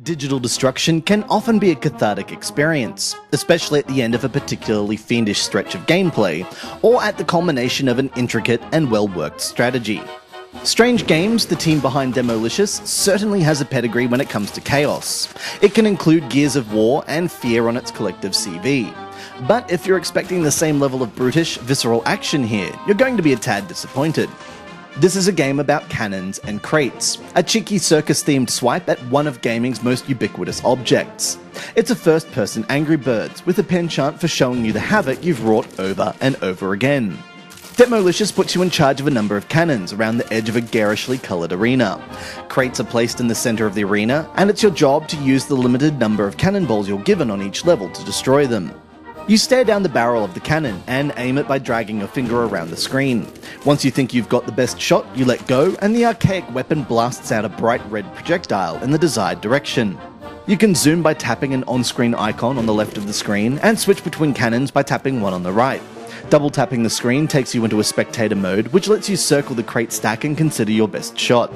Digital destruction can often be a cathartic experience, especially at the end of a particularly fiendish stretch of gameplay, or at the culmination of an intricate and well-worked strategy. Strange Games, the team behind Demolicious, certainly has a pedigree when it comes to chaos. It can include Gears of War and Fear on its collective CV. But if you're expecting the same level of brutish, visceral action here, you're going to be a tad disappointed. This is a game about cannons and crates, a cheeky circus-themed swipe at one of gaming's most ubiquitous objects. It's a first-person Angry Birds, with a penchant for showing you the havoc you've wrought over and over again. Demolicious puts you in charge of a number of cannons around the edge of a garishly coloured arena. Crates are placed in the centre of the arena, and it's your job to use the limited number of cannonballs you're given on each level to destroy them. You stare down the barrel of the cannon and aim it by dragging your finger around the screen. Once you think you've got the best shot, you let go and the archaic weapon blasts out a bright red projectile in the desired direction. You can zoom by tapping an on-screen icon on the left of the screen and switch between cannons by tapping one on the right. Double tapping the screen takes you into a spectator mode, which lets you circle the crate stack and consider your best shot.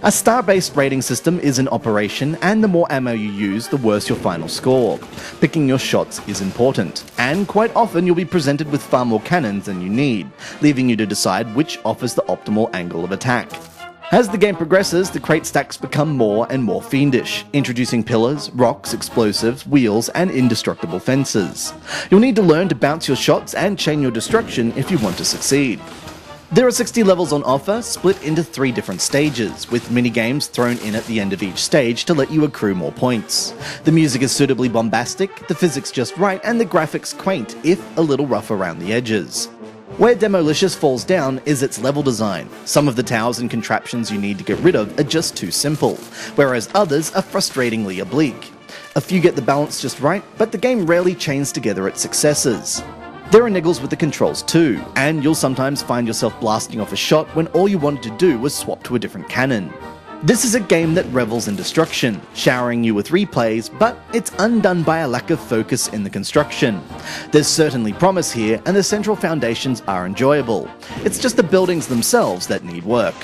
A star-based rating system is in operation, and the more ammo you use, the worse your final score. Picking your shots is important, and quite often you'll be presented with far more cannons than you need, leaving you to decide which offers the optimal angle of attack. As the game progresses, the crate stacks become more and more fiendish, introducing pillars, rocks, explosives, wheels, and indestructible fences. You'll need to learn to bounce your shots and chain your destruction if you want to succeed. There are 60 levels on offer, split into 3 different stages, with minigames thrown in at the end of each stage to let you accrue more points. The music is suitably bombastic, the physics just right, and the graphics quaint, if a little rough around the edges. Where Demolicious falls down is its level design. Some of the towers and contraptions you need to get rid of are just too simple, whereas others are frustratingly oblique. A few get the balance just right, but the game rarely chains together its successes. There are niggles with the controls too, and you'll sometimes find yourself blasting off a shot when all you wanted to do was swap to a different cannon. This is a game that revels in destruction, showering you with replays, but it's undone by a lack of focus in the construction. There's certainly promise here, and the central foundations are enjoyable. It's just the buildings themselves that need work.